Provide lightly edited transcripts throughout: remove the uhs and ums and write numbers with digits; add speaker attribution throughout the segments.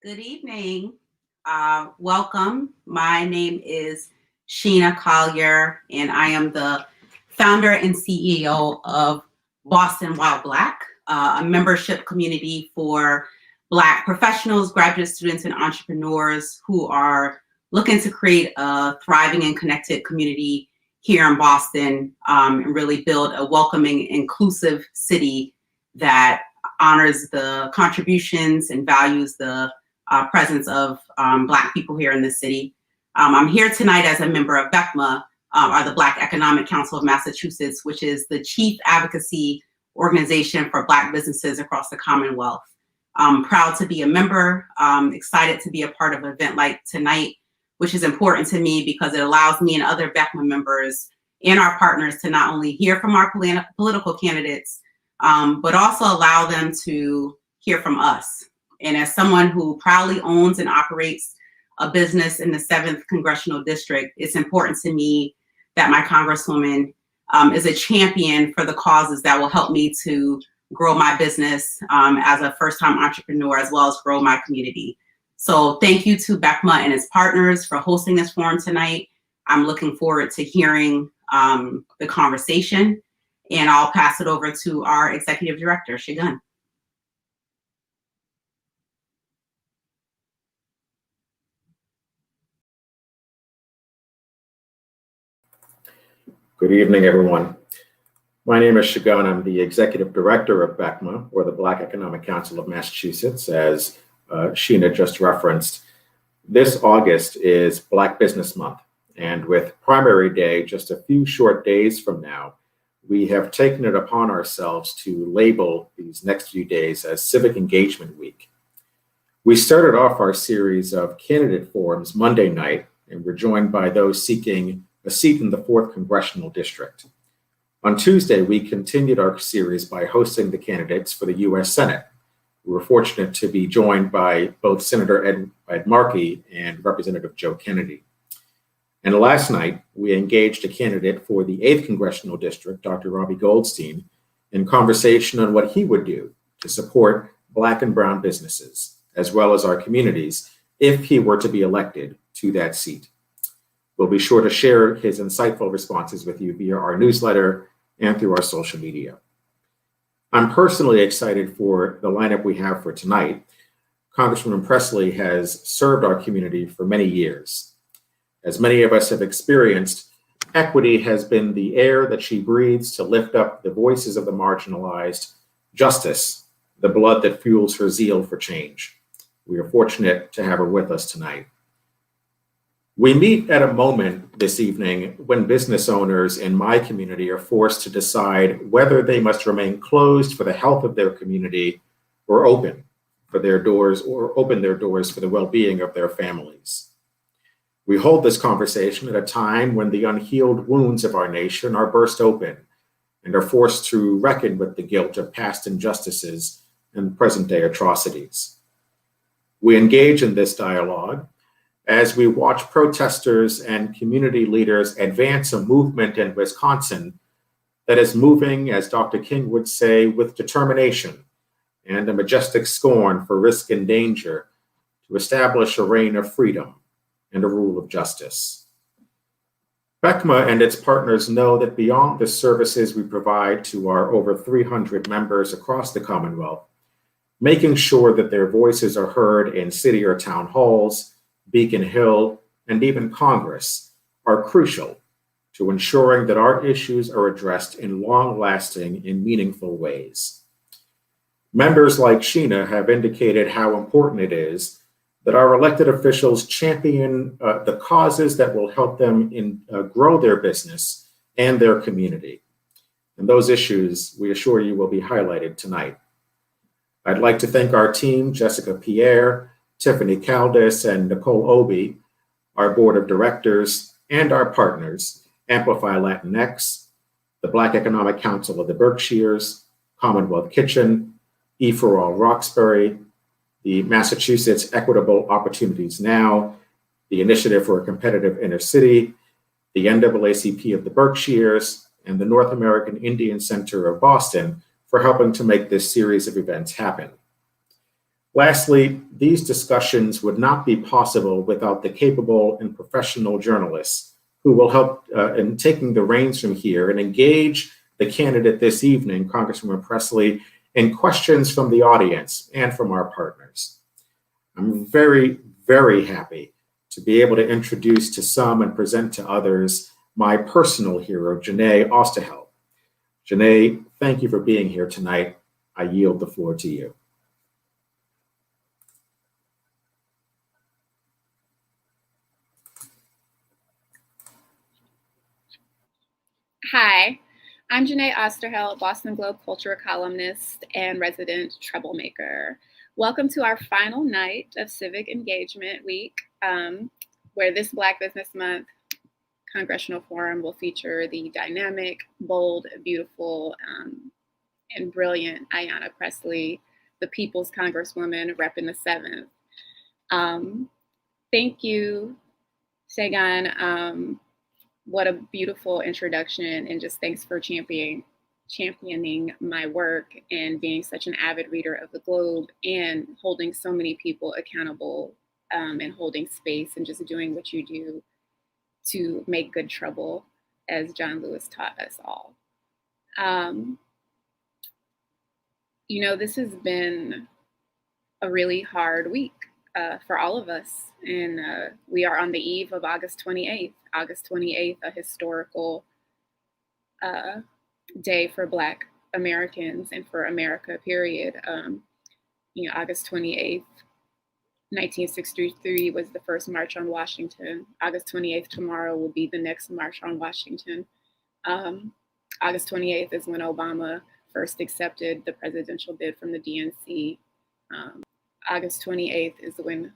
Speaker 1: Good evening. Welcome. My name is Sheena Collier, and I am the founder and CEO of Boston While Black, a membership community for Black professionals, graduate students, and entrepreneurs who are looking to create a thriving and connected community here in Boston, and really build a welcoming, inclusive city that honors the contributions and values the presence of Black people here in the city. I'm here tonight as a member of BECMA, or the Black Economic Council of Massachusetts, which is the chief advocacy organization for Black businesses across the Commonwealth. I'm proud to be a member, excited to be a part of an event like tonight, which is important to me because it allows me and other BECMA members and our partners to not only hear from our political candidates, but also allow them to hear from us. And as someone who proudly owns and operates a business in the 7th Congressional District, it's important to me that my Congresswoman is a champion for the causes that will help me to grow my business as a first-time entrepreneur, as well as grow my community. So thank you to BECMA and its partners for hosting this forum tonight. I'm looking forward to hearing the conversation, and I'll pass it over to our Executive Director, Shagun.
Speaker 2: Good evening, everyone. My name is Shagun. I'm the Executive Director of BECMA, or the Black Economic Council of Massachusetts, as Sheena just referenced. This August is Black Business Month, and with Primary Day just a few short days from now, we have taken it upon ourselves to label these next few days as Civic Engagement Week. We started off our series of candidate forums Monday night, and we're joined by those seeking a seat in the 4th Congressional District. On Tuesday, we continued our series by hosting the candidates for the U.S. Senate. We were fortunate to be joined by both Senator Ed Markey and Representative Joe Kennedy. And last night, we engaged a candidate for the 8th Congressional District, Dr. Robbie Goldstein, in conversation on what he would do to support Black and brown businesses, as well as our communities, if he were to be elected to that seat. We'll be sure to share his insightful responses with you via our newsletter and through our social media. I'm personally excited for the lineup we have for tonight. Congresswoman Pressley has served our community for many years. As many of us have experienced, equity has been the air that she breathes to lift up the voices of the marginalized, justice, the blood that fuels her zeal for change. We are fortunate to have her with us tonight. We meet at a moment this evening when business owners in my community are forced to decide whether they must remain closed for the health of their community or open their doors for the well-being of their families. We hold this conversation at a time when the unhealed wounds of our nation are burst open and are forced to reckon with the guilt of past injustices and present-day atrocities. We engage in this dialogue as we watch protesters and community leaders advance a movement in Wisconsin that is moving, as Dr. King would say, with determination and a majestic scorn for risk and danger to establish a reign of freedom and a rule of justice. BECMA and its partners know that beyond the services we provide to our over 300 members across the Commonwealth, making sure that their voices are heard in city or town halls, Beacon Hill, and even Congress are crucial to ensuring that our issues are addressed in long-lasting and meaningful ways. Members like Sheena have indicated how important it is that our elected officials champion the causes that will help them grow their business and their community. And those issues, we assure you, will be highlighted tonight. I'd like to thank our team, Jessica Pierre, Tiffany Caldas, and Nicole Obi, our board of directors, and our partners, Amplify Latinx, the Black Economic Council of the Berkshires, CommonWealth Kitchen, EforAll Roxbury, the Massachusetts Equitable Opportunities Now, the Initiative for a Competitive Inner City, the NAACP of the Berkshires, and the North American Indian Center of Boston for helping to make this series of events happen. Lastly, these discussions would not be possible without the capable and professional journalists who will help in taking the reins from here and engage the candidate this evening, Congresswoman Pressley, in questions from the audience and from our partners. I'm very, very happy to be able to introduce to some and present to others my personal hero, Jenee Osterheldt. Jenee, thank you for being here tonight. I yield the floor to you.
Speaker 3: Hi, I'm Jenee Osterheldt, Boston Globe culture columnist and resident troublemaker. Welcome to our final night of Civic Engagement Week, where this Black Business Month Congressional Forum will feature the dynamic, bold, beautiful, and brilliant Ayanna Pressley, the People's Congresswoman repping the 7th. Thank you, Shagan. What a beautiful introduction, and just thanks for championing my work and being such an avid reader of the Globe and holding so many people accountable and holding space and just doing what you do to make good trouble, as John Lewis taught us all. You know, this has been a really hard week for all of us. And we are on the eve of August 28th. August 28th, a historical day for Black Americans and for America, period. You know, August 28th, 1963 was the first March on Washington. August 28th tomorrow will be the next March on Washington. August 28th is when Obama first accepted the presidential bid from the DNC. August 28th is when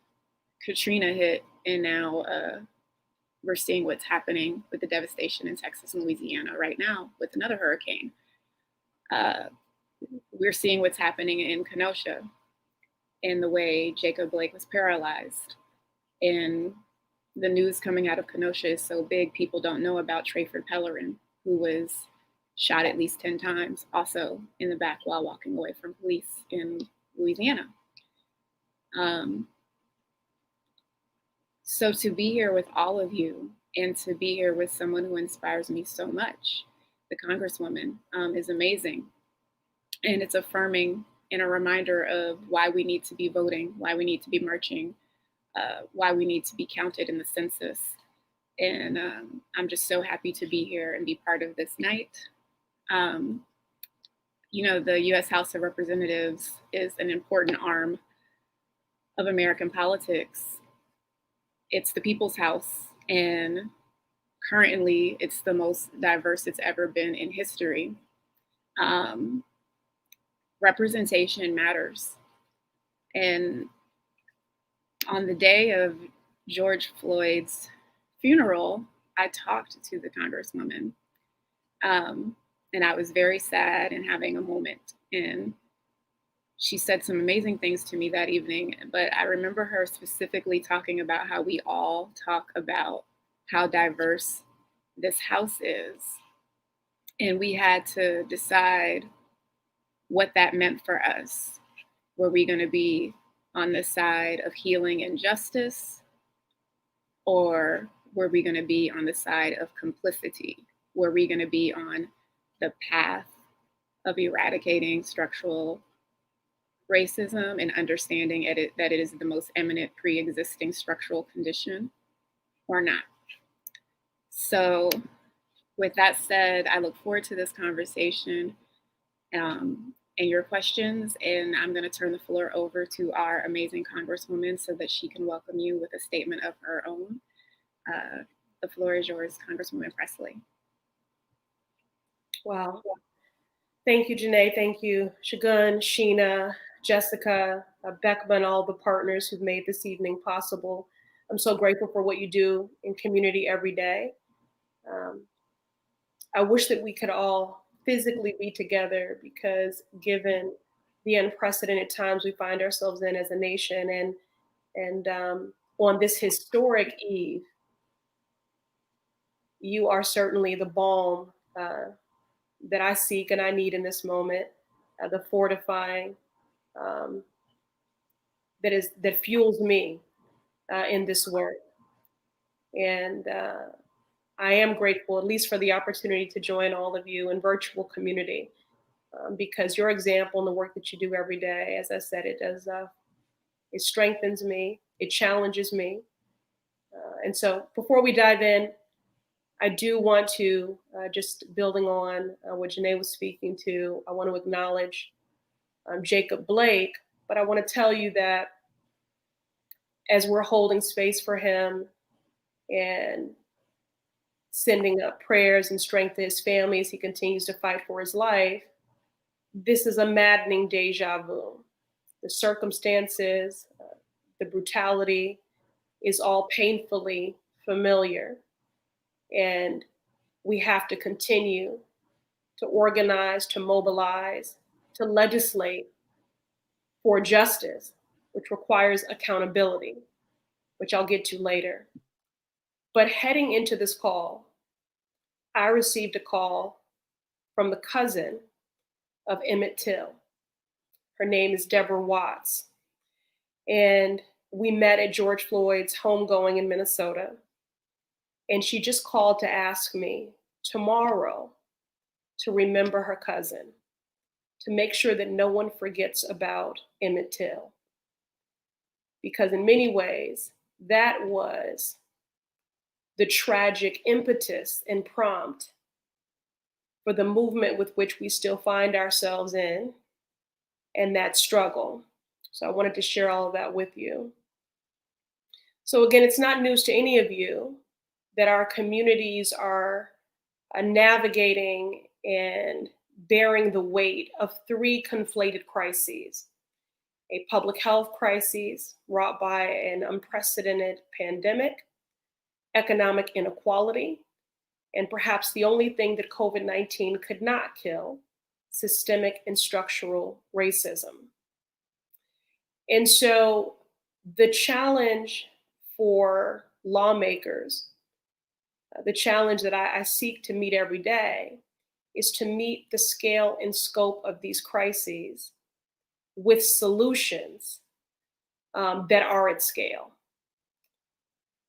Speaker 3: Katrina hit, and now we're seeing what's happening with the devastation in Texas and Louisiana right now with another hurricane. We're seeing what's happening in Kenosha and the way Jacob Blake was paralyzed. And the news coming out of Kenosha is so big, people don't know about Trayford Pellerin, who was shot at least 10 times, also in the back while walking away from police in Louisiana. So to be here with all of you and to be here with someone who inspires me so much, the Congresswoman, is amazing. And it's affirming and a reminder of why we need to be voting, why we need to be marching, why we need to be counted in the census. And I'm just so happy to be here and be part of this night. You know, the US House of Representatives is an important arm of American politics. It's the people's house, and currently it's the most diverse it's ever been in history. Representation matters. And on the day of George Floyd's funeral, I talked to the Congresswoman, and I was very sad and having a moment. And she said some amazing things to me that evening, but I remember her specifically talking about how we all talk about how diverse this house is. And we had to decide what that meant for us. Were we going to be on the side of healing and justice, or were we going to be on the side of complicity? Were we going to be on the path of eradicating structural racism and understanding that it is the most eminent pre-existing structural condition, or not? So with that said, I look forward to this conversation and your questions, and I'm going to turn the floor over to our amazing Congresswoman so that she can welcome you with a statement of her own. The floor is yours, Congresswoman Pressley.
Speaker 4: Wow. Thank you, Jenee. Thank you, Shagun, Sheena, Jessica, BECMA, and all the partners who've made this evening possible. I'm so grateful for what you do in community every day. I wish that we could all physically be together, because given the unprecedented times we find ourselves in as a nation, and on this historic eve, you are certainly the balm that I seek and I need in this moment, the fortifying that fuels me in this work. And I am grateful, at least for the opportunity to join all of you in virtual community, because your example and the work that you do every day, as I said, it strengthens me, it challenges me. And so before we dive in, I do want to, just building on what Jenee was speaking to, I want to acknowledge Jacob Blake, but I want to tell you that as we're holding space for him and sending up prayers and strength to his family as he continues to fight for his life, this is a maddening deja vu. The circumstances, the brutality is all painfully familiar. And we have to continue to organize, to mobilize, to legislate for justice, which requires accountability, which I'll get to later. But heading into this call, I received a call from the cousin of Emmett Till. Her name is Deborah Watts. And we met at George Floyd's homegoing in Minnesota. And she just called to ask me tomorrow to remember her cousin, to make sure that no one forgets about Emmett Till. Because in many ways, that was the tragic impetus and prompt for the movement with which we still find ourselves in and that struggle. So I wanted to share all of that with you. So again, it's not news to any of you that our communities are navigating and bearing the weight of three conflated crises: a public health crisis wrought by an unprecedented pandemic, economic inequality, and perhaps the only thing that COVID-19 could not kill, systemic and structural racism. And so the challenge for lawmakers, the challenge that I seek to meet every day, is to meet the scale and scope of these crises with solutions that are at scale.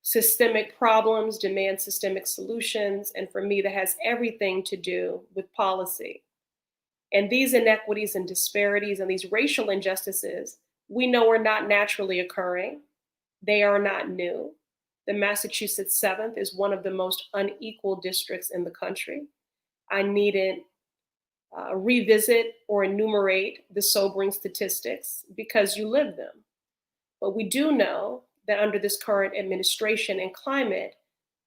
Speaker 4: Systemic problems demand systemic solutions, and for me, that has everything to do with policy. And these inequities and disparities and these racial injustices, we know are not naturally occurring. They are not new. The Massachusetts 7th is one of the most unequal districts in the country. I needn't revisit or enumerate the sobering statistics because you live them. But we do know that under this current administration and climate,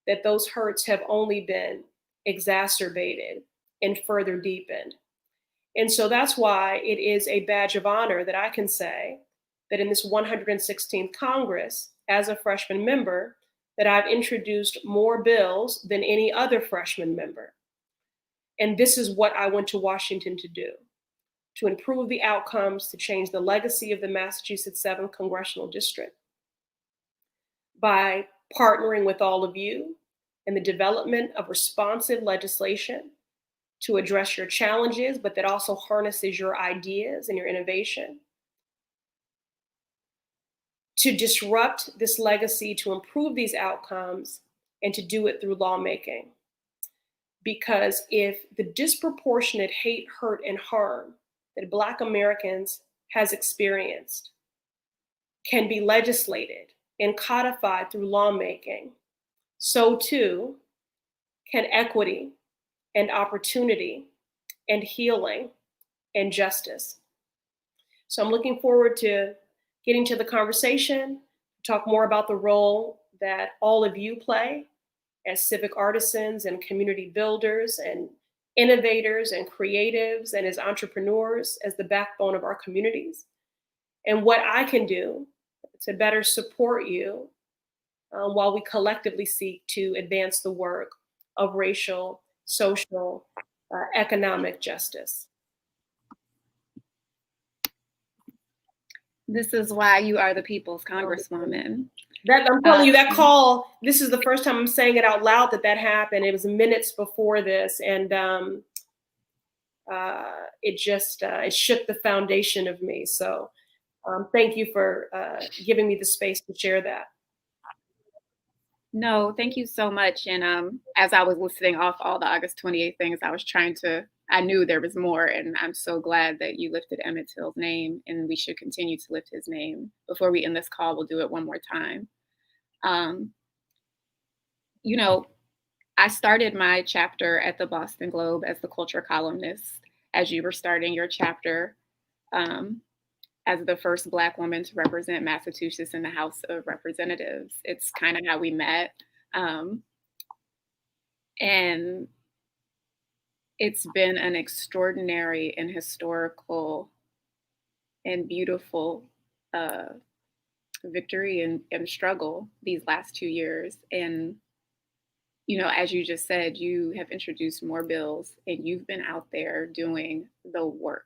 Speaker 4: that those hurts have only been exacerbated and further deepened. And so that's why it is a badge of honor that I can say that in this 116th Congress, as a freshman member, that I've introduced more bills than any other freshman member. And this is what I went to Washington to do: to improve the outcomes, to change the legacy of the Massachusetts 7th Congressional District by partnering with all of you in the development of responsive legislation to address your challenges, but that also harnesses your ideas and your innovation, to disrupt this legacy, to improve these outcomes, and to do it through lawmaking. Because if the disproportionate hate, hurt, and harm that Black Americans has experienced can be legislated and codified through lawmaking, so too can equity and opportunity and healing and justice. So I'm looking forward to getting to the conversation, talk more about the role that all of you play as civic artisans and community builders and innovators and creatives and as entrepreneurs, as the backbone of our communities, and what I can do to better support you while we collectively seek to advance the work of racial, social, economic justice.
Speaker 3: This is why you are the people's Congresswoman.
Speaker 4: That I'm telling you, that call, this is the first time I'm saying it out loud that happened. It was minutes before this, and it shook the foundation of me. So Thank you for giving me the space to share that.
Speaker 3: No, thank you so much. And as I was listing off all the August 28th things, I knew there was more, and I'm so glad that you lifted Emmett Till's name, and we should continue to lift his name. Before we end this call, we'll do it one more time. You know, I started my chapter at the Boston Globe as the culture columnist, as you were starting your chapter, as the first Black woman to represent Massachusetts in the House of Representatives. It's kind of how we met. And it's been an extraordinary and historical and beautiful victory and struggle these last 2 years. And, you know, as you just said, you have introduced more bills and you've been out there doing the work.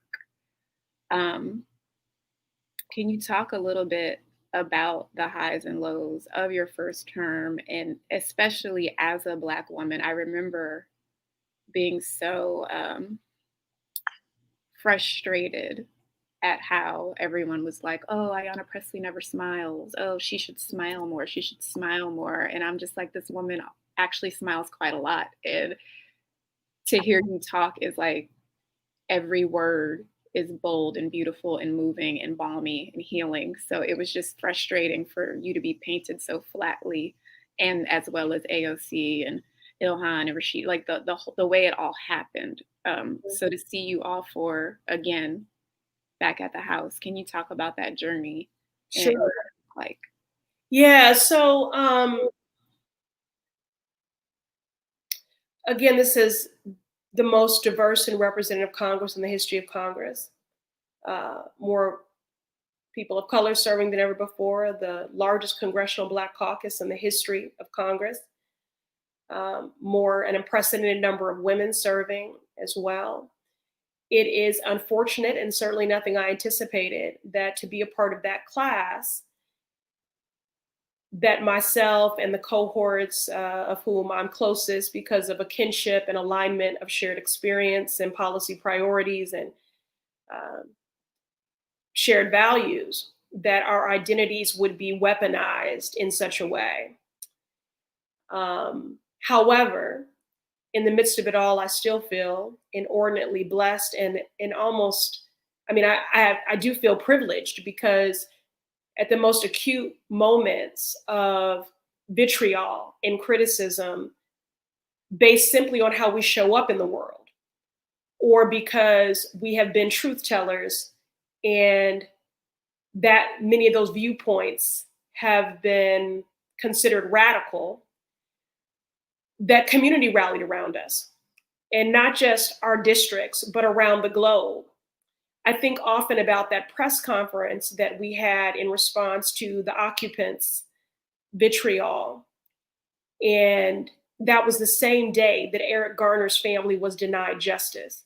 Speaker 3: Can you talk a little bit about the highs and lows of your first term, and especially as a Black woman? I remember being so frustrated at how everyone was like, oh, Ayanna Pressley never smiles. Oh, she should smile more. She should smile more. And I'm just like, this woman actually smiles quite a lot. And to hear you talk is like every word is bold and beautiful and moving and balmy and healing. So it was just frustrating for you to be painted so flatly, and as well as AOC and Ilhan and Rashid, like the way it all happened. So to see you all four again back at the House, can you talk about that journey?
Speaker 4: Sure.
Speaker 3: And,
Speaker 4: yeah. So again, this is the most diverse and representative Congress in the history of Congress. More people of color serving than ever before, the largest Congressional Black Caucus in the history of Congress, an unprecedented number of women serving as well. It is unfortunate, and certainly nothing I anticipated, that to be a part of that class, that myself and the cohorts of whom I'm closest because of a kinship and alignment of shared experience and policy priorities and shared values, that our identities would be weaponized in such a way. However, in the midst of it all, I still feel inordinately blessed and almost, I do feel privileged, because at the most acute moments of vitriol and criticism based simply on how we show up in the world, or because we have been truth tellers and that many of those viewpoints have been considered radical, that community rallied around us, and not just our districts, but around the globe. I think often about that press conference that we had in response to the occupants' vitriol. And that was the same day that Eric Garner's family was denied justice.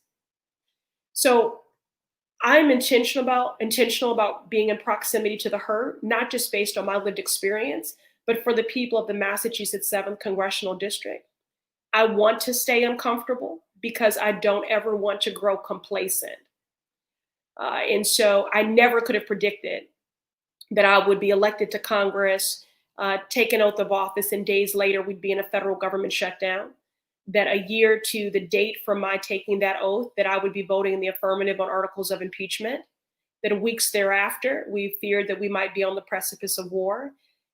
Speaker 4: So I'm intentional about being in proximity to the hurt, not just based on my lived experience, but for the people of the Massachusetts 7th Congressional District. I want to stay uncomfortable because I don't ever want to grow complacent. And so I never could have predicted that I would be elected to Congress, take an oath of office, and days later we'd be in a federal government shutdown. That a year to the date from my taking that oath, that I would be voting in the affirmative on articles of impeachment. That weeks thereafter, we feared that we might be on the precipice of war.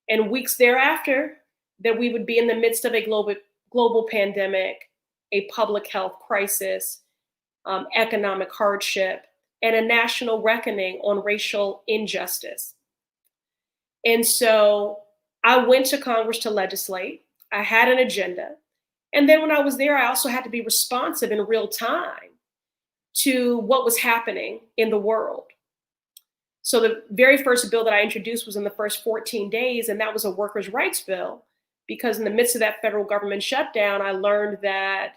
Speaker 4: And weeks thereafter, that we would be in the midst of a global pandemic, a public health crisis, economic hardship, and a national reckoning on racial injustice. And so I went to Congress to legislate. I had an agenda. And then when I was there, I also had to be responsive in real time to what was happening in the world. So the very first bill that I introduced was in the first 14 days, and that was a workers' rights bill, because in the midst of that federal government shutdown, I learned that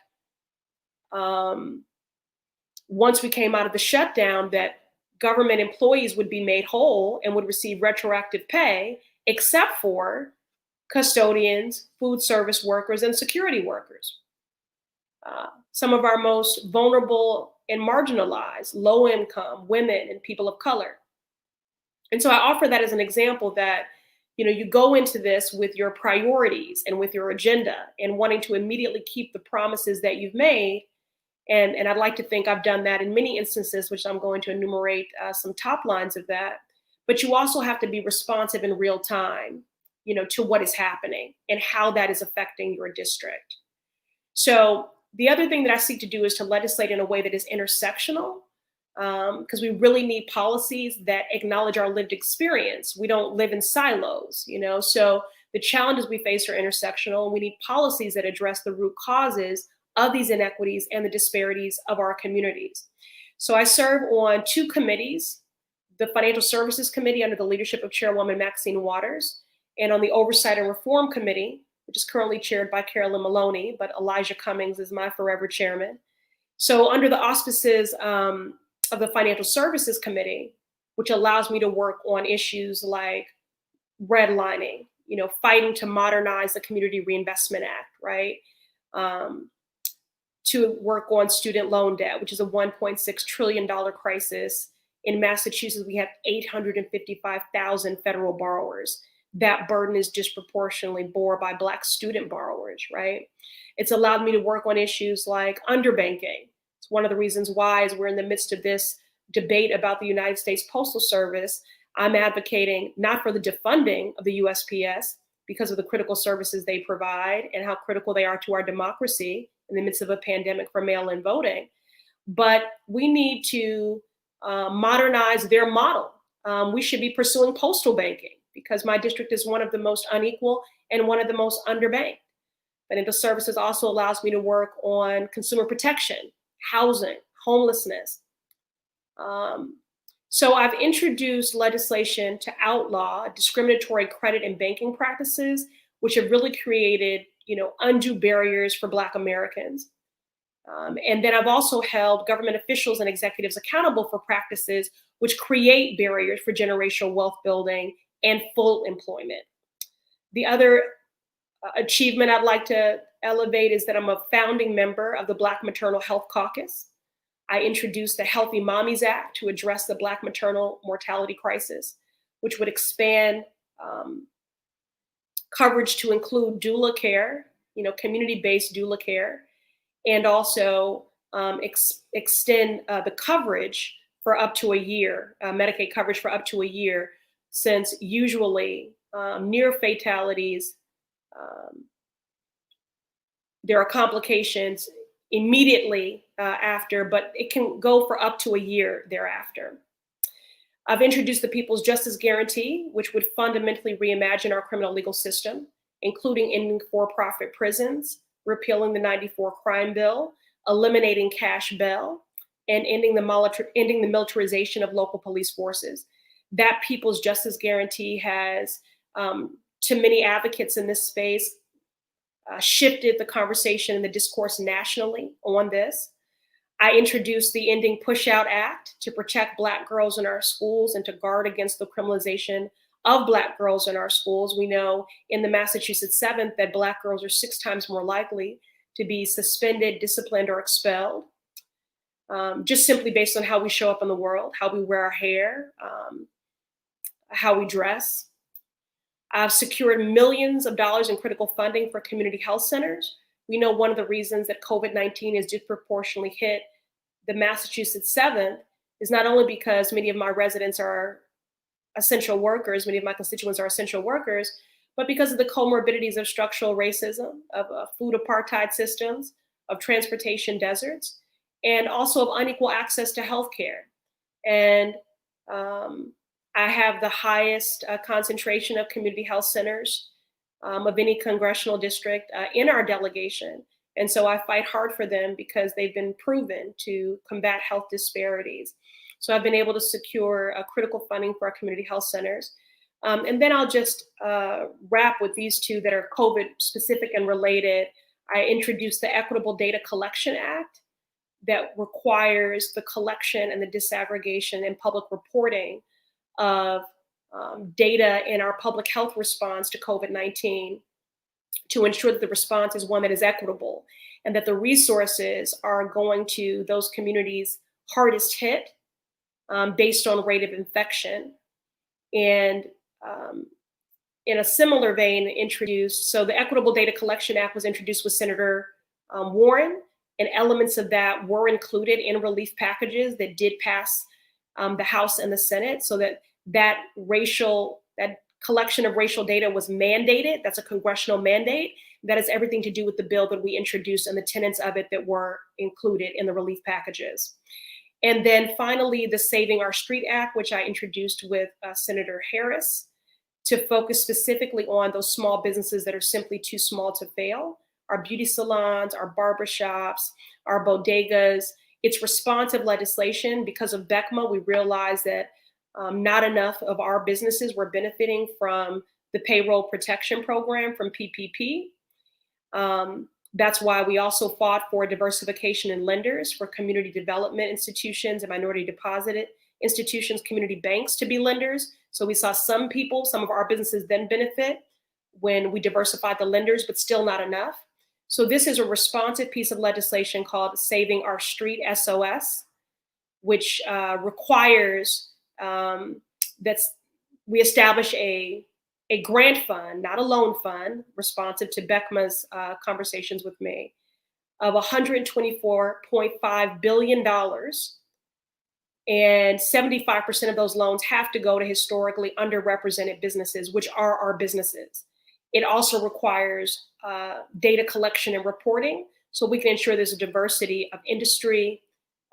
Speaker 4: once we came out of the shutdown, that government employees would be made whole and would receive retroactive pay, except for custodians, food service workers, and security workers. Some of our most vulnerable and marginalized, low income, women and people of color. And so I offer that as an example that, you go into this with your priorities and with your agenda and wanting to immediately keep the promises that you've made. And I'd like to think I've done that in many instances, which I'm going to enumerate some top lines of that. But you also have to be responsive in real time, to what is happening and how that is affecting your district. So the other thing that I seek to do is to legislate in a way that is intersectional, because we really need policies that acknowledge our lived experience. We don't live in silos, so the challenges we face are intersectional, and we need policies that address the root causes of these inequities and the disparities of our communities. So I serve on 2 committees, the Financial Services Committee under the leadership of Chairwoman Maxine Waters, and on the Oversight and Reform Committee, which is currently chaired by Carolyn Maloney, but Elijah Cummings is my forever chairman. So under the auspices of the Financial Services Committee, which allows me to work on issues like redlining, fighting to modernize the Community Reinvestment Act, right? To work on student loan debt, which is a $1.6 trillion crisis. In Massachusetts, we have 855,000 federal borrowers. That burden is disproportionately borne by Black student borrowers, right? It's allowed me to work on issues like underbanking. It's one of the reasons why, as we're in the midst of this debate about the United States Postal Service, I'm advocating not for the defunding of the USPS because of the critical services they provide and how critical they are to our democracy in the midst of a pandemic for mail-in voting, but we need to modernize their model. We should be pursuing postal banking because my district is one of the most unequal and one of the most underbanked. Financial services also allows me to work on consumer protection, housing, homelessness. So I've introduced legislation to outlaw discriminatory credit and banking practices, which have really created, undue barriers for Black Americans. And then I've also held government officials and executives accountable for practices which create barriers for generational wealth building and full employment. The other achievement I'd like to elevate is that I'm a founding member of the Black Maternal Health Caucus. I introduced the Healthy Mommies Act to address the Black maternal mortality crisis, which would expand coverage to include doula care, community-based doula care, and also extend the coverage for up to a year, Medicaid coverage for up to a year, since usually near fatalities, there are complications immediately after, but it can go for up to a year thereafter. I've introduced the People's Justice Guarantee, which would fundamentally reimagine our criminal legal system, including ending for-profit prisons, repealing the '94 crime bill, eliminating cash bail, and ending the militarization of local police forces. That People's Justice Guarantee has, to many advocates in this space, shifted the conversation and the discourse nationally on this. I introduced the Ending Pushout Act to protect Black girls in our schools and to guard against the criminalization of Black girls in our schools. We know in the Massachusetts 7th that Black girls are 6 times more likely to be suspended, disciplined, or expelled, just simply based on how we show up in the world, how we wear our hair, how we dress. I've secured millions of dollars in critical funding for community health centers. We know one of the reasons that COVID-19 has disproportionately hit the Massachusetts 7th is not only because many of my residents are essential workers, many of my constituents are essential workers, but because of the comorbidities of structural racism, of food apartheid systems, of transportation deserts, and also of unequal access to healthcare. And I have the highest concentration of community health centers of any congressional district in our delegation. And so I fight hard for them because they've been proven to combat health disparities. So I've been able to secure critical funding for our community health centers. And then I'll just wrap with these 2 that are COVID specific and related. I introduced the Equitable Data Collection Act that requires the collection and the disaggregation and public reporting of data in our public health response to COVID-19 to ensure that the response is one that is equitable and that the resources are going to those communities hardest hit based on rate of infection. And in a similar vein, so the Equitable Data Collection Act was introduced with Senator Warren, and elements of that were included in relief packages that did pass the House and the Senate, so that collection of racial data was mandated. That's a congressional mandate. That has everything to do with the bill that we introduced and the tenets of it that were included in the relief packages. And then finally, the Saving Our Street Act, which I introduced with Senator Harris, to focus specifically on those small businesses that are simply too small to fail, our beauty salons, our barbershops, our bodegas. It's responsive legislation. Because of BECMA, we realized that not enough of our businesses were benefiting from the payroll protection program from PPP. That's why we also fought for diversification in lenders for community development institutions and minority deposit institutions, community banks to be lenders. So we saw some of our businesses then benefit when we diversified the lenders, but still not enough. So this is a responsive piece of legislation called Saving Our Street, SOS, which requires that we establish a grant fund, not a loan fund, responsive to BECMA's conversations with me, of $124.5 billion. And 75% of those loans have to go to historically underrepresented businesses, which are our businesses. It also requires data collection and reporting, so we can ensure there's a diversity of industry,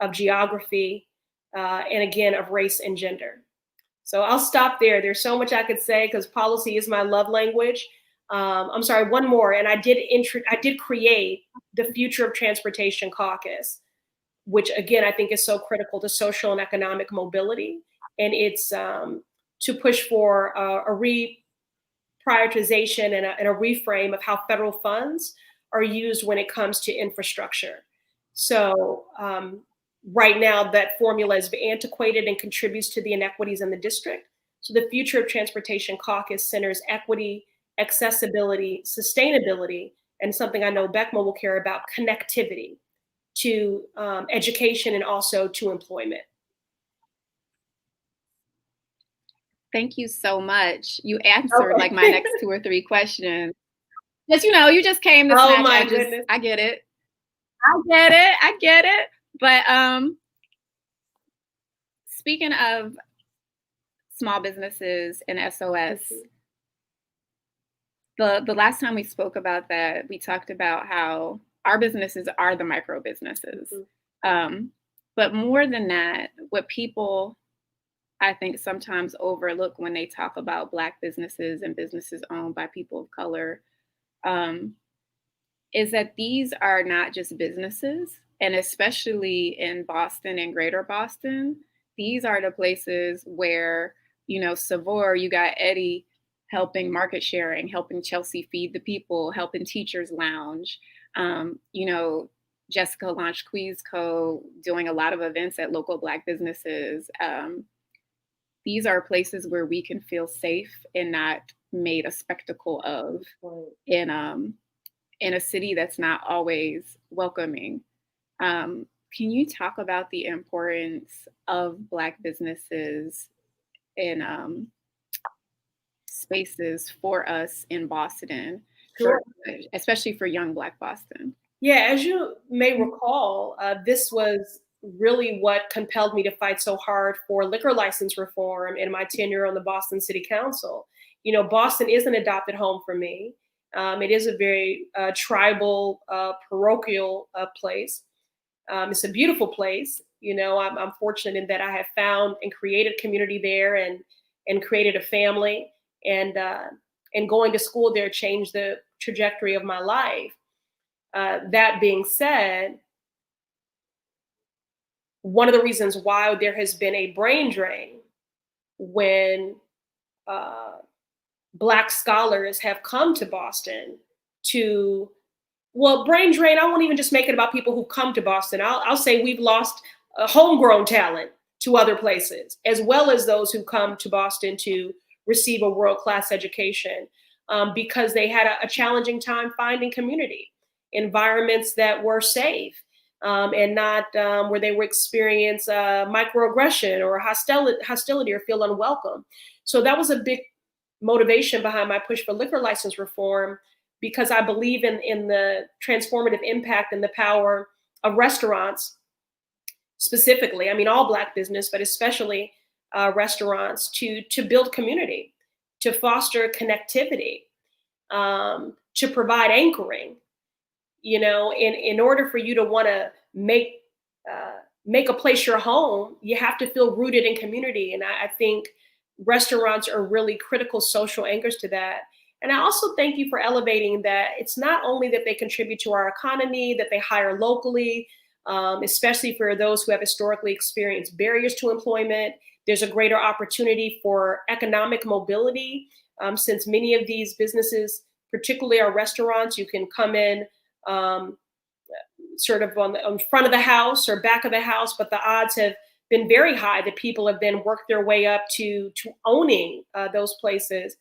Speaker 4: of geography, and again, of race and gender. So I'll stop there. There's so much I could say because policy is my love language. I'm sorry, one more. And I did create the Future of Transportation Caucus, which again, I think is so critical to social and economic mobility. And it's to push for a reprioritization and a reframe of how federal funds are used when it comes to infrastructure. So right now, that formula is antiquated and contributes to the inequities in the district. So the Future of Transportation Caucus centers equity, accessibility, sustainability, and something I know BECMA will care about, connectivity to education and also to employment.
Speaker 3: Thank you so much. You answered like my next 2 or 3 questions. Just, you just came to
Speaker 4: snatch. Oh my goodness.
Speaker 3: I get it. But speaking of small businesses and SOS, the last time we spoke about that, we talked about how our businesses are the micro businesses. But more than that, what people, I think, sometimes overlook when they talk about Black businesses and businesses owned by people of color is that these are not just businesses. And especially in Boston and Greater Boston, these are the places where, Savor, you got Eddie helping market sharing, helping Chelsea feed the people, helping Teachers Lounge. Jessica launched Quizco, doing a lot of events at local Black businesses. These are places where we can feel safe and not made a spectacle of in a city that's not always welcoming. Can you talk about the importance of Black businesses in spaces for us in Boston, especially for young Black Boston?
Speaker 4: Yeah, as you may recall, this was really what compelled me to fight so hard for liquor license reform in my tenure on the Boston City Council. Boston is an adopted home for me. It is a very tribal, parochial place. It's a beautiful place. I'm fortunate in that I have found and created community there and created a family, and going to school there changed the trajectory of my life. That being said, one of the reasons why there has been a brain drain when Black scholars have come to Boston brain drain, I won't even just make it about people who come to Boston. I'll say we've lost homegrown talent to other places, as well as those who come to Boston to receive a world-class education because they had a challenging time finding community, environments that were safe and not where they would experience microaggression or hostility or feel unwelcome. So that was a big motivation behind my push for liquor license reform, because I believe in the transformative impact and the power of restaurants specifically. I mean, all Black business, but especially restaurants, to build community, to foster connectivity, to provide anchoring. You know, in order for you to want to make a place your home, you have to feel rooted in community. And I think restaurants are really critical social anchors to that. And I also thank you for elevating that it's not only that they contribute to our economy, that they hire locally, especially for those who have historically experienced barriers to employment. There's a greater opportunity for economic mobility, since many of these businesses, particularly our restaurants, you can come in sort of on front of the house or back of the house, but the odds have been very high that people have then worked their way up to owning those places,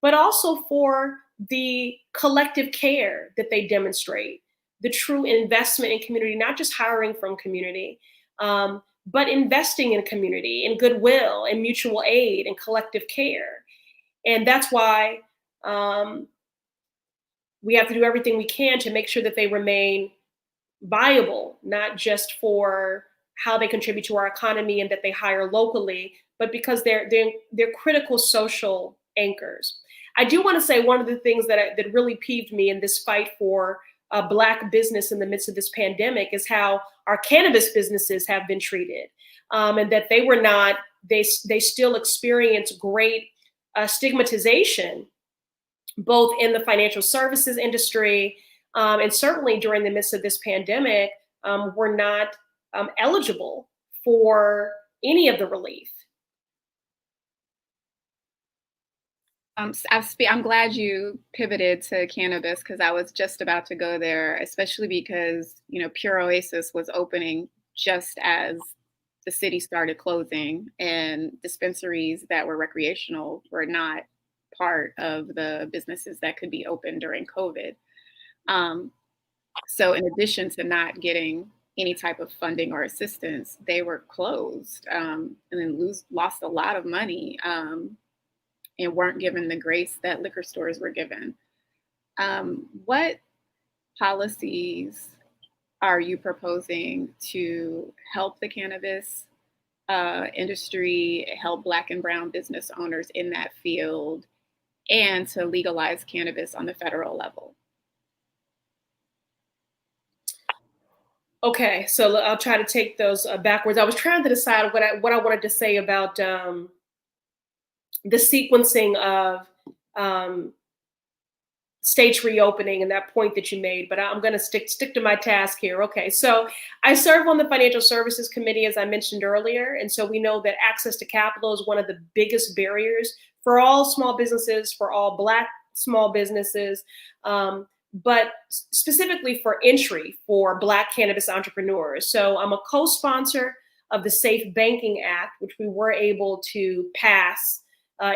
Speaker 4: but also for the collective care that they demonstrate, the true investment in community, not just hiring from community, but investing in community, in goodwill, and mutual aid, and collective care. And that's why we have to do everything we can to make sure that they remain viable, not just for how they contribute to our economy and that they hire locally, but because they're critical social anchors. I do want to say one of the things that really peeved me in this fight for Black business in the midst of this pandemic is how our cannabis businesses have been treated, and that they still experience great stigmatization, both in the financial services industry, and certainly during the midst of this pandemic, were not eligible for any of the relief.
Speaker 3: I'm glad you pivoted to cannabis, because I was just about to go there, especially because, you know, Pure Oasis was opening just as the city started closing, and dispensaries that were recreational were not part of the businesses that could be open during COVID. So in addition to not getting any type of funding or assistance, they were closed, and then lost a lot of money, and weren't given the grace that liquor stores were given. What policies are you proposing to help the cannabis industry, help Black and brown business owners in that field, and to legalize cannabis on the federal level?
Speaker 4: Okay, so I'll try to take those backwards. I was trying to decide what I wanted to say about the sequencing of states reopening and that point that you made, but I'm going to stick to my task here. Okay, so I serve on the Financial Services Committee, as I mentioned earlier, and so we know that access to capital is one of the biggest barriers for all small businesses, for all Black small businesses, but specifically for entry for Black cannabis entrepreneurs. So I'm a co-sponsor of the Safe Banking Act, which we were able to pass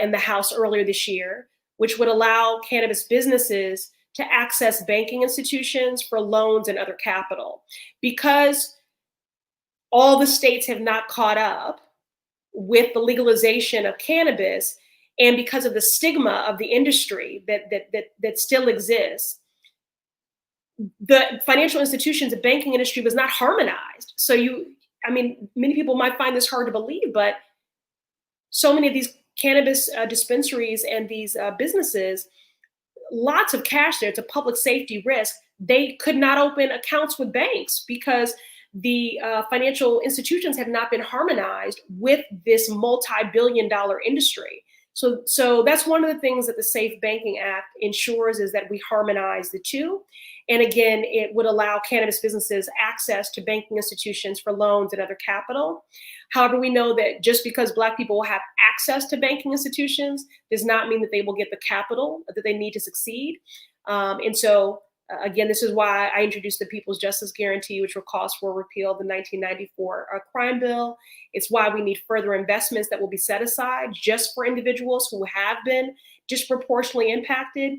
Speaker 4: in the House earlier this year, which would allow cannabis businesses to access banking institutions for loans and other capital. Because all the states have not caught up with the legalization of cannabis, and because of the stigma of the industry that still exists, the financial institutions, the banking industry was not harmonized. So many people might find this hard to believe, but so many of these cannabis dispensaries and these businesses, lots of cash there. It's a public safety risk. They could not open accounts with banks because the financial institutions have not been harmonized with this multi-billion-dollar industry. So that's one of the things that the Safe Banking Act ensures, is that we harmonize the two. And again, it would allow cannabis businesses access to banking institutions for loans and other capital. However, we know that just because Black people will have access to banking institutions does not mean that they will get the capital that they need to succeed. And so, again, this is why I introduced the People's Justice Guarantee, which will cause for repeal of the 1994 crime bill. It's why we need further investments that will be set aside just for individuals who have been disproportionately impacted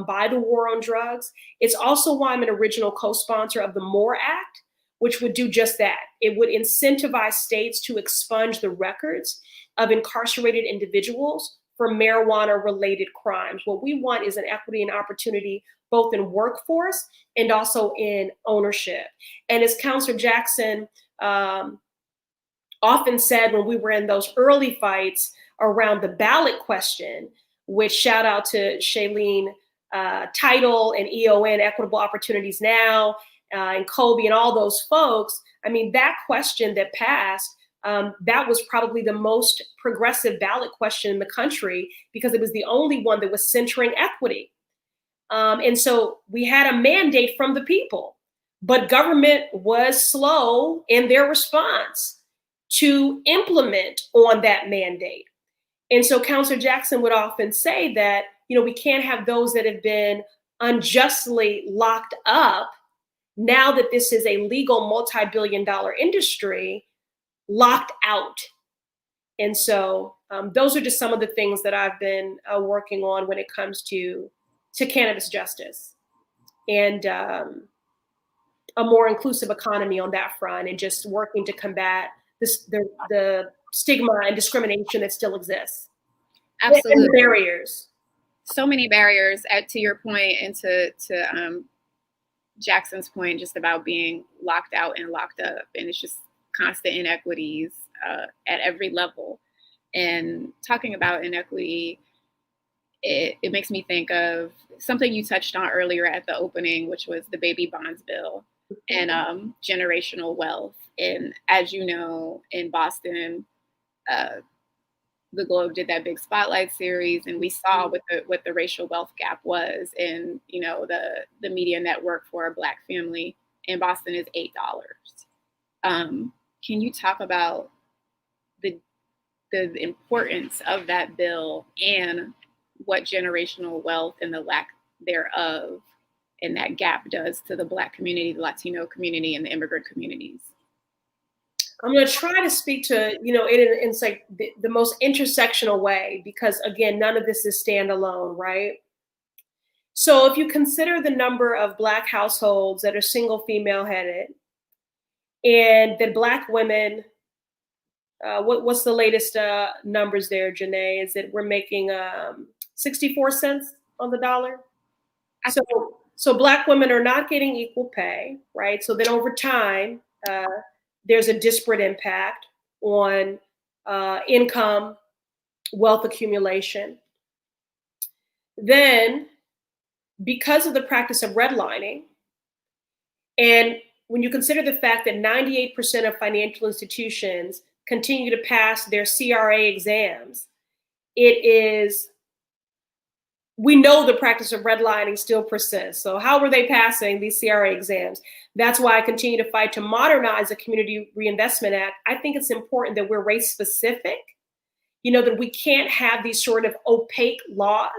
Speaker 4: by the war on drugs. It's also why I'm an original co-sponsor of the MORE Act, which would do just that. It would incentivize states to expunge the records of incarcerated individuals for marijuana-related crimes. What we want is an equity and opportunity both in workforce and also in ownership. And as Counselor Jackson often said when we were in those early fights around the ballot question, which shout out to Shailene Title and EON, Equitable Opportunities Now, and Colby and all those folks. I mean, that question that passed, that was probably the most progressive ballot question in the country because it was the only one that was centering equity. And so we had a mandate from the people, but government was slow in their response to implement on that mandate. And so Counselor Jackson would often say that, you know, we can't have those that have been unjustly locked up now that this is a legal multi-billion-dollar industry locked out. And so those are just some of the things that I've been working on when it comes to cannabis justice and a more inclusive economy on that front, and just working to combat the stigma and discrimination that still exists.
Speaker 3: Absolutely.
Speaker 4: And the barriers.
Speaker 3: So many barriers, to your point, and to Jackson's point, just about being locked out and locked up. And it's just constant inequities at every level. And talking about inequity, it makes me think of something you touched on earlier at the opening, which was the baby bonds bill and generational wealth. And as you know, in Boston, the Globe did that big spotlight series, and we saw what the racial wealth gap was. And you know, the media network for a Black family in Boston is $8. Can you talk about the importance of that bill and what generational wealth and the lack thereof and that gap does to the Black community, the Latino community, and the immigrant communities?
Speaker 4: I'm going to try to speak to, you know, it's like the most intersectional way, because again, none of this is standalone, right? So if you consider the number of Black households that are single female headed, and that Black women, what's the latest numbers there, Jenee? Is that we're making 64 cents on the dollar? So Black women are not getting equal pay, right? So then over time, there's a disparate impact on income, wealth accumulation. Then, because of the practice of redlining, and when you consider the fact that 98% of financial institutions continue to pass their CRA exams, we know the practice of redlining still persists. So how were they passing these CRA exams? That's why I continue to fight to modernize the Community Reinvestment Act. I think it's important that we're race specific, you know, that we can't have these sort of opaque laws,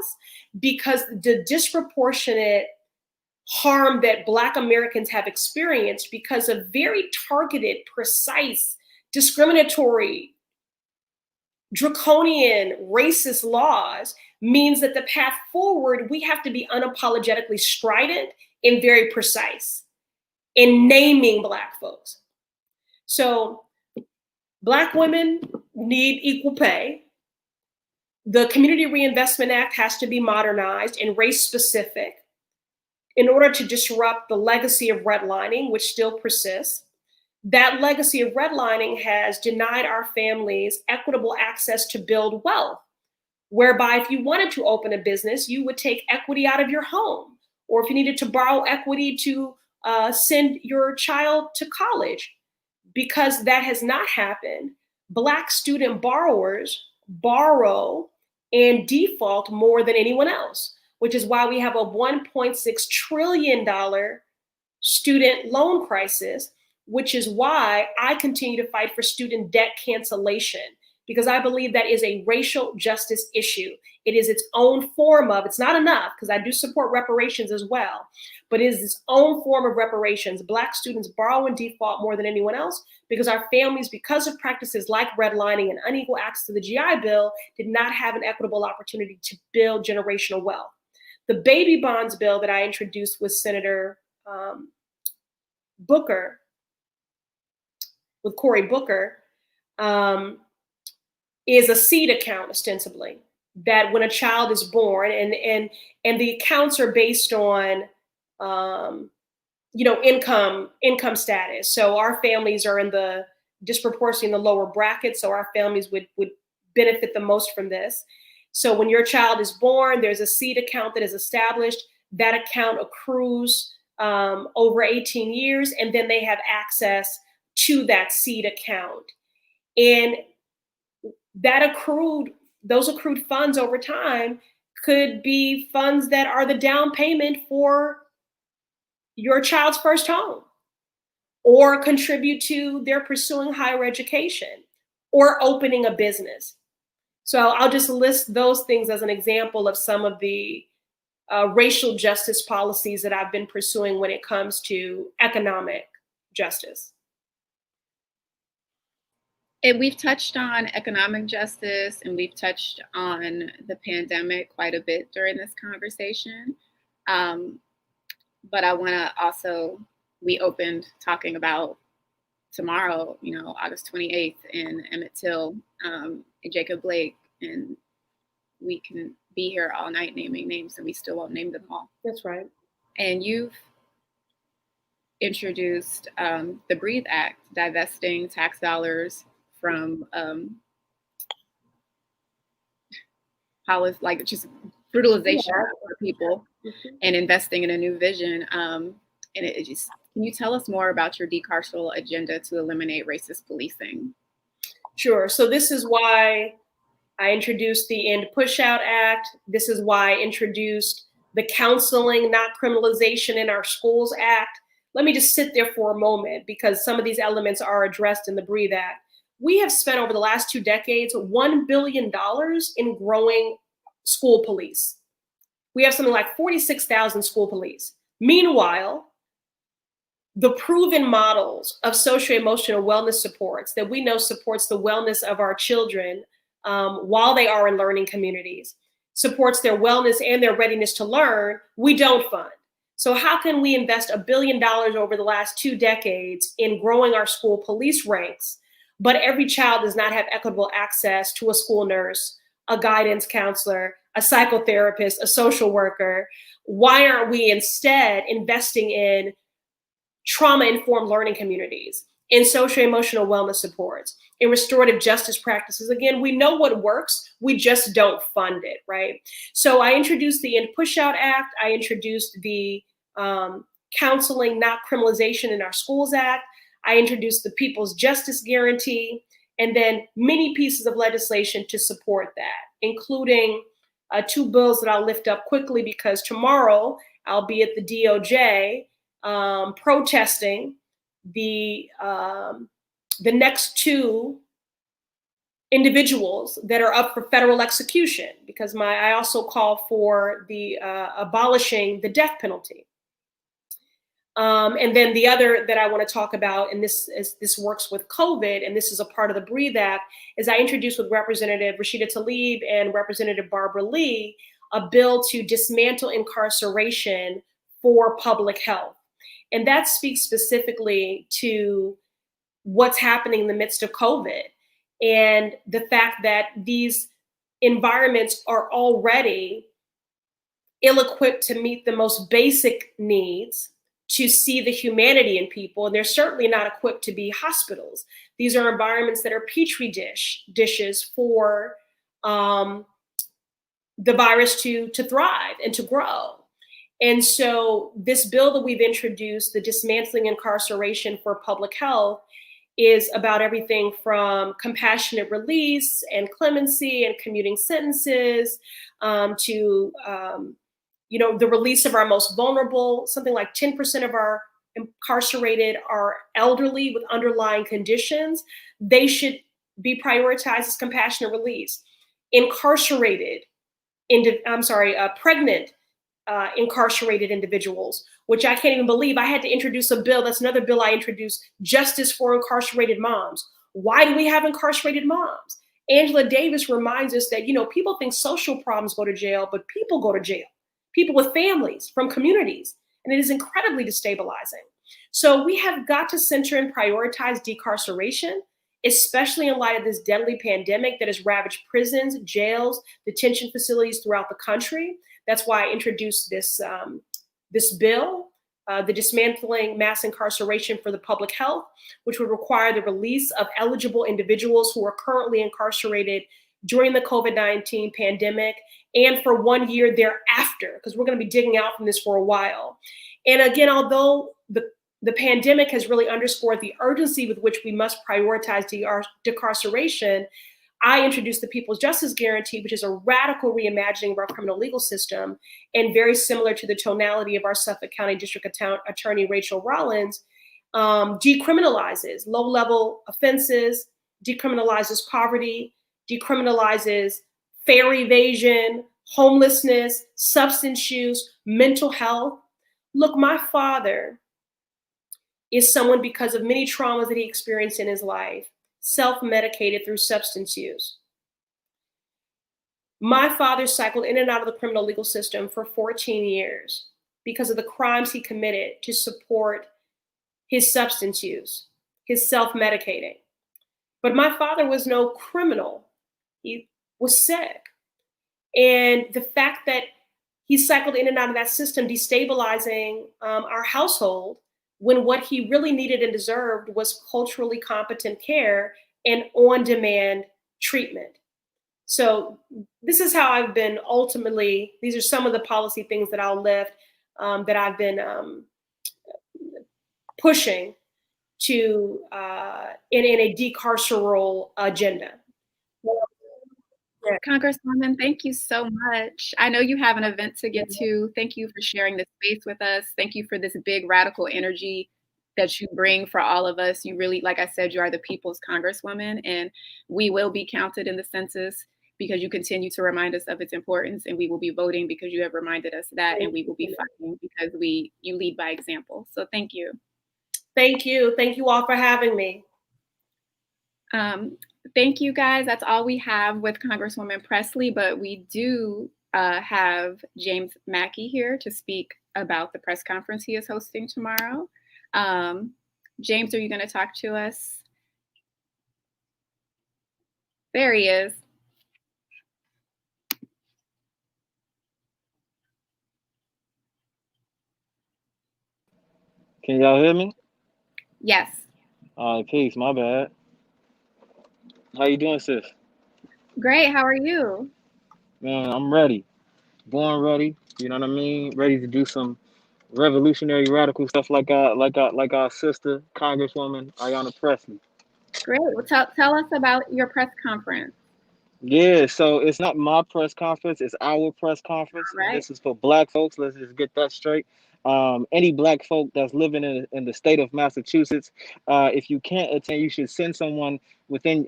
Speaker 4: because the disproportionate harm that Black Americans have experienced because of very targeted, precise, discriminatory, draconian, racist laws means that the path forward, we have to be unapologetically strident and very precise in naming Black folks. So Black women need equal pay. The Community Reinvestment Act has to be modernized and race specific in order to disrupt the legacy of redlining, which still persists. That legacy of redlining has denied our families equitable access to build wealth, whereby if you wanted to open a business, you would take equity out of your home, or if you needed to borrow equity to send your child to college. Because that has not happened, Black student borrowers borrow and default more than anyone else, which is why we have a $1.6 trillion student loan crisis, which is why I continue to fight for student debt cancellation, because I believe that is a racial justice issue. It is its own form of, it's not enough, because I do support reparations as well, but it is its own form of reparations. Black students borrow and default more than anyone else because our families, because of practices like redlining and unequal access to the GI Bill, did not have an equitable opportunity to build generational wealth. The baby bonds bill that I introduced with Senator Booker, with Cory Booker, is a seed account ostensibly. that when a child is born, and the accounts are based on income status. So our families are in the disproportionately in the lower bracket. So our families would benefit the most from this. So when your child is born, there's a seed account that is established. That account accrues over 18 years, and then they have access to that seed account. And those accrued funds over time could be funds that are the down payment for your child's first home, or contribute to their pursuing higher education, or opening a business. So I'll just list those things as an example of some of the racial justice policies that I've been pursuing when it comes to economic justice.
Speaker 3: And we've touched on economic justice, and we've touched on the pandemic quite a bit during this conversation. But I want to also, we opened talking about tomorrow, August 28th, and Emmett Till and Jacob Blake, and we can be here all night naming names and we still won't name them all.
Speaker 4: That's right.
Speaker 3: And you've introduced the Breathe Act, divesting tax dollars from just brutalization for people, and investing in a new vision. And can you tell us more about your decarceral agenda to eliminate racist policing?
Speaker 4: Sure. So this is why I introduced the End Pushout Act. This is why I introduced the Counseling, Not Criminalization in Our Schools Act. Let me just sit there for a moment, because some of these elements are addressed in the Breathe Act. We have spent over the last 2 decades $1 billion in growing school police. We have something like 46,000 school police. Meanwhile, the proven models of socio-emotional wellness supports that we know supports the wellness of our children while they are in learning communities, supports their wellness and their readiness to learn, we don't fund. So how can we invest $1 billion over the last 2 decades in growing our school police ranks, but every child does not have equitable access to a school nurse, a guidance counselor, a psychotherapist, a social worker? Why aren't we instead investing in trauma-informed learning communities, in socio-emotional wellness supports, in restorative justice practices? Again, we know what works, we just don't fund it, right? So I introduced the End Pushout Act. I introduced the Counseling, Not Criminalization in Our Schools Act. I introduced the People's Justice Guarantee, and then many pieces of legislation to support that, including 2 bills that I'll lift up quickly, because tomorrow I'll be at the DOJ protesting the next 2 individuals that are up for federal execution, because I also call for the abolishing the death penalty. And then the other that I want to talk about, and this works with COVID, and this is a part of the Breathe Act, is I introduced with Representative Rashida Tlaib and Representative Barbara Lee a bill to dismantle incarceration for public health. And that speaks specifically to what's happening in the midst of COVID, and the fact that these environments are already ill-equipped to meet the most basic needs, to see the humanity in people, and they're certainly not equipped to be hospitals. These are environments that are petri dishes for the virus to thrive and to grow. And so this bill that we've introduced, the Dismantling Incarceration for Public Health, is about everything from compassionate release and clemency and commuting sentences to the release of our most vulnerable. Something like 10% of our incarcerated are elderly with underlying conditions. They should be prioritized as compassionate release. Pregnant incarcerated individuals, which I can't even believe. I had to introduce a bill. That's another bill I introduced, justice for incarcerated moms. Why do we have incarcerated moms? Angela Davis reminds us that, people think social problems go to jail, but people go to jail. People with families from communities, and it is incredibly destabilizing. So we have got to center and prioritize decarceration especially in light of this deadly pandemic that has ravaged prisons, jails, detention facilities throughout the country. That's why I introduced this bill, the Dismantling Mass Incarceration for the Public Health, which would require the release of eligible individuals who are currently incarcerated during the COVID-19 pandemic and for 1 year thereafter, because we're going to be digging out from this for a while. And again, although the pandemic has really underscored the urgency with which we must prioritize decarceration, I introduced the People's Justice Guarantee, which is a radical reimagining of our criminal legal system, and very similar to the tonality of our Suffolk County District Attorney Rachel Rollins, decriminalizes low-level offenses, decriminalizes poverty, decriminalizes fare evasion, homelessness, substance use, mental health. Look, my father is someone, because of many traumas that he experienced in his life, self-medicated through substance use. My father cycled in and out of the criminal legal system for 14 years because of the crimes he committed to support his substance use, his self-medicating. But my father was no criminal. He was sick. And the fact that he cycled in and out of that system, destabilizing our household, when what he really needed and deserved was culturally competent care and on-demand treatment. So this is how I've been ultimately, these are some of the policy things that I'll lift, that I've been pushing to in a decarceral agenda.
Speaker 3: Congresswoman, thank you so much. I know you have an event to get to. Thank you for sharing this space with us. Thank you for this big radical energy that you bring for all of us. You really, like I said, you are the people's Congresswoman, and we will be counted in the census because you continue to remind us of its importance, and we will be voting because you have reminded us that, and we will be fighting because you lead by example. So thank you.
Speaker 4: Thank you. Thank you all for having me.
Speaker 3: Thank you, guys. That's all we have with Congresswoman Pressley, but we do have James Mackey here to speak about the press conference he is hosting tomorrow. James, are you going to talk to us? There he is.
Speaker 5: Can y'all hear me?
Speaker 3: Yes.
Speaker 5: Peace, my bad. How you doing, sis?
Speaker 3: Great, how are you?
Speaker 5: Man, I'm ready. Born ready, you know what I mean? Ready to do some revolutionary, radical stuff like our sister, Congresswoman Ayanna Pressley.
Speaker 3: Great, well tell us about your press conference.
Speaker 5: Yeah, so it's not my press conference, it's our press conference.
Speaker 3: Right.
Speaker 5: And this is for Black folks. Let's just get that straight. Any Black folk that's living in the state of Massachusetts, if you can't attend, you should send someone within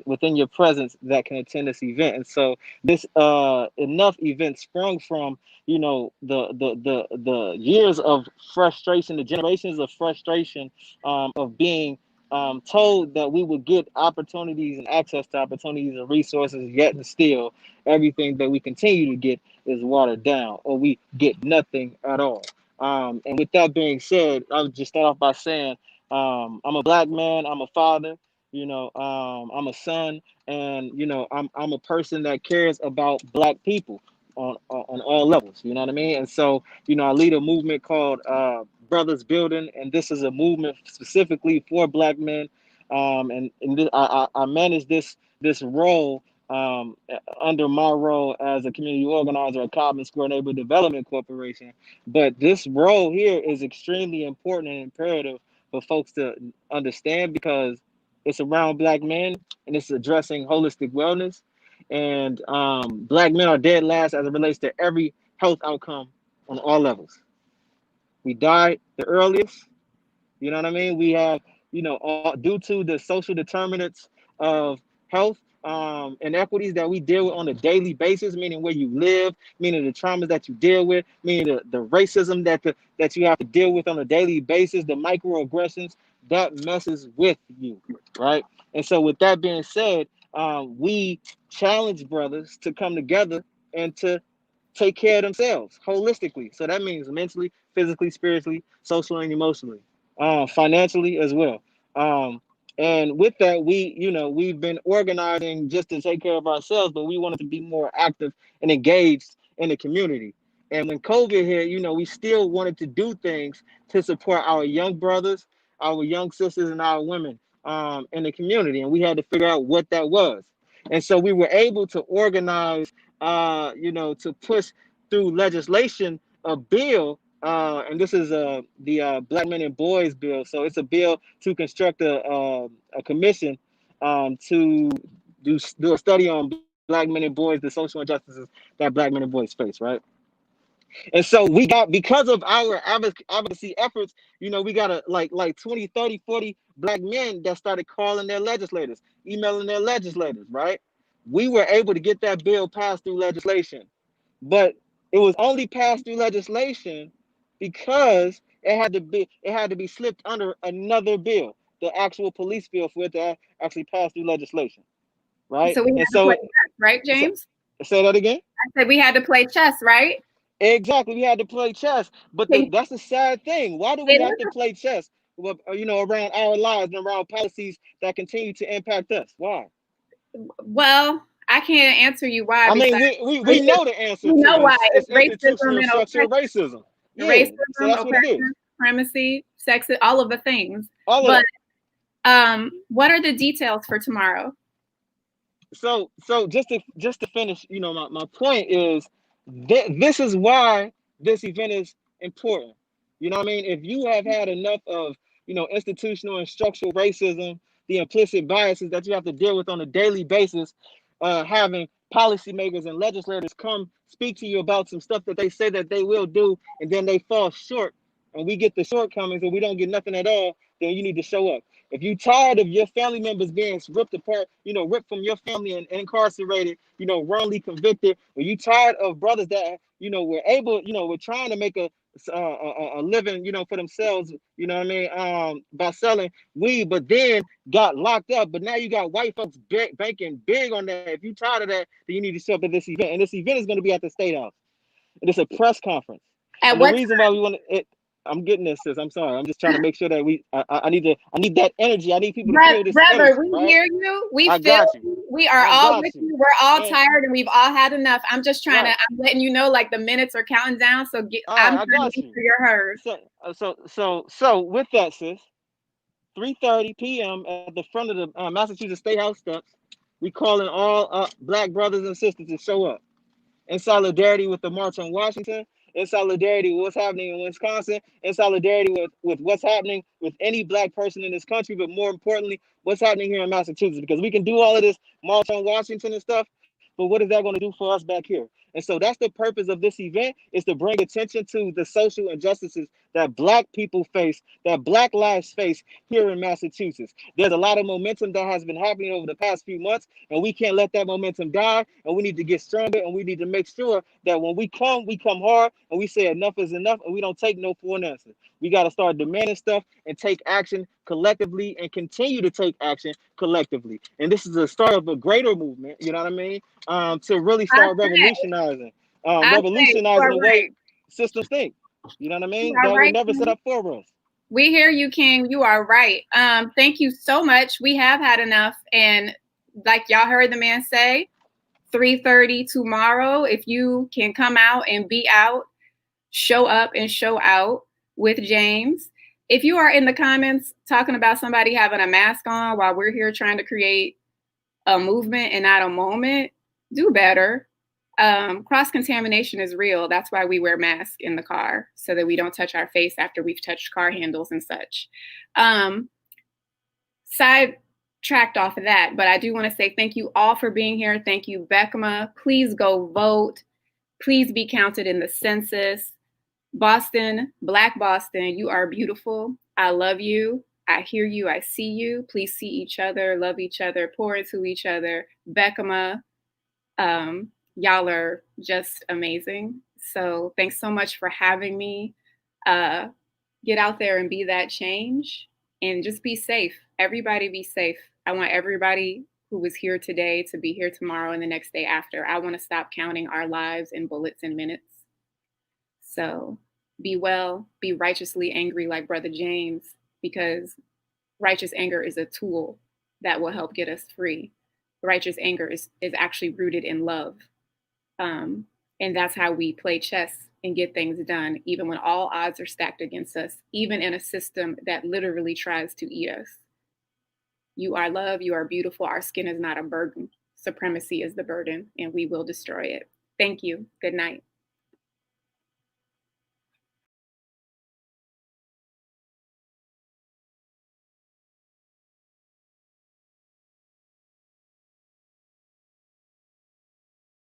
Speaker 5: within your presence that can attend this event. And so this enough event sprung from the years of frustration, the generations of frustration of being told that we would get opportunities and access to opportunities and resources, yet and still everything that we continue to get is watered down, or we get nothing at all. And with that being said, I'll just start off by saying I'm a Black man, I'm a father, I'm a son, and I'm a person that cares about Black people on all levels, you know what I mean? And so I lead a movement called Brothers Building, and this is a movement specifically for Black men. I manage this role under my role as a community organizer at Cobbin Square Neighborhood Development Corporation. But this role here is extremely important and imperative for folks to understand, because it's around Black men and it's addressing holistic wellness. And Black men are dead last as it relates to every health outcome on all levels. We die the earliest, you know what I mean? We have, due to the social determinants of health inequities that we deal with on a daily basis, meaning where you live, meaning the traumas that you deal with, meaning the racism that you have to deal with on a daily basis, the microaggressions, that messes with you, right? And so with that being said, we challenge brothers to come together and to take care of themselves holistically. So that means mentally, physically, spiritually, socially, and emotionally, financially as well. And with that, we've been organizing just to take care of ourselves, but we wanted to be more active and engaged in the community. And when COVID hit, we still wanted to do things to support our young brothers, our young sisters, and our women in the community. And we had to figure out what that was. And so we were able to organize, to push through legislation a bill. And this is the Black Men and Boys bill. So it's a bill to construct a commission to do a study on Black men and boys, the social injustices that Black men and boys face, right? And so we got, because of our advocacy efforts, we got like 20, 30, 40 Black men that started calling their legislators, emailing their legislators, right? We were able to get that bill passed through legislation. But it was only passed through legislation because it had to be slipped under another bill, the actual police bill, for it to actually pass through legislation, right?
Speaker 3: So we had to play chess, right, James?
Speaker 5: Say that again.
Speaker 3: I said we had to play chess, right?
Speaker 5: Exactly, we had to play chess. But that's a sad thing. Why do we have to play chess? Around our lives and around policies that continue to impact us? Why?
Speaker 3: Well, I can't answer you why.
Speaker 5: I mean, we know the answer.
Speaker 3: We know why.
Speaker 5: It's
Speaker 3: racism
Speaker 5: institutional
Speaker 3: and
Speaker 5: structural racism. Yeah,
Speaker 3: racism,
Speaker 5: so that's what it is.
Speaker 3: Supremacy, sexism, all of the things.
Speaker 5: All of
Speaker 3: that. What are the details for tomorrow?
Speaker 5: So just to finish, my point is this is why this event is important. You know what I mean? If you have had enough of, institutional and structural racism, the implicit biases that you have to deal with on a daily basis, having policymakers and legislators come speak to you about some stuff that they say that they will do, and then they fall short, and we get the shortcomings and we don't get nothing at all, then you need to show up. If you're tired of your family members being ripped apart, ripped from your family and incarcerated, wrongly convicted, or you tired of brothers that, were able, were trying to make a living, for themselves, by selling weed, but then got locked up. But now you got white folks banking big on that. If you're tired of that, then you need to show up at this event. And this event is going to be at the State House. And it's a press conference.
Speaker 3: At
Speaker 5: and
Speaker 3: what
Speaker 5: the reason
Speaker 3: time?
Speaker 5: why we want it. I'm getting this, sis. I'm sorry. I'm just trying to make sure that I need that energy. I need people to feel this
Speaker 3: Brother,
Speaker 5: energy,
Speaker 3: we
Speaker 5: right?
Speaker 3: hear you. We
Speaker 5: I
Speaker 3: feel
Speaker 5: got
Speaker 3: you. We are
Speaker 5: I
Speaker 3: all
Speaker 5: got
Speaker 3: with
Speaker 5: you.
Speaker 3: you. We're all
Speaker 5: And-
Speaker 3: tired and we've all had enough. I'm just trying
Speaker 5: Right.
Speaker 3: I'm letting you know, like, the minutes are counting down. So
Speaker 5: I
Speaker 3: I'm trying
Speaker 5: got
Speaker 3: to make
Speaker 5: you.
Speaker 3: sure you're heard.
Speaker 5: So with that, sis, 3:30 p.m. at the front of the Massachusetts State House steps, we calling all Black brothers and sisters to show up in solidarity with the March on Washington, in solidarity with what's happening in Wisconsin, in solidarity with what's happening with any Black person in this country, but more importantly, what's happening here in Massachusetts. Because we can do all of this March on Washington and stuff, but what is that going to do for us back here? And so that's the purpose of this event, is to bring attention to the social injustices that Black people face, that Black lives face here in Massachusetts. There's a lot of momentum that has been happening over the past few months, and we can't let that momentum die, and we need to get stronger, and we need to make sure that when we come hard, and we say enough is enough, and we don't take no for an answer. We got to start demanding stuff and take action collectively and continue to take action collectively. And this is the start of a greater movement, you know what I mean? To really start revolutionizing the way systems think. You know what I mean? That were never set up for us.
Speaker 3: We hear you, King. You are right. Thank you so much. We have had enough. And like y'all heard the man say, 3:30 tomorrow. If you can come out and be out, show up and show out with James. If you are in the comments talking about somebody having a mask on while we're here trying to create a movement and not a moment, do better. Cross-contamination is real. That's why we wear masks in the car, so that we don't touch our face after we've touched car handles and such. Sidetracked off of that, but I do want to say thank you all for being here. Thank you, BECMA. Please go vote. Please be counted in the census. Boston, Black Boston, you are beautiful. I love you. I hear you. I see you. Please see each other, love each other, pour into each other. BECMA, y'all are just amazing. So thanks so much for having me. Get out there and be that change, and just be safe. Everybody be safe. I want everybody who was here today to be here tomorrow and the next day after. I want to stop counting our lives in bullets and minutes. So be well, be righteously angry like Brother James, because Righteous anger is a tool that will help get us free. Righteous anger is actually rooted in love. And that's how we play chess and get things done, even when all odds are stacked against us, even in a system that literally tries to eat us. You are love, you are beautiful. Our skin is not a burden. Supremacy is the burden, and we will destroy it. Thank you. Good night.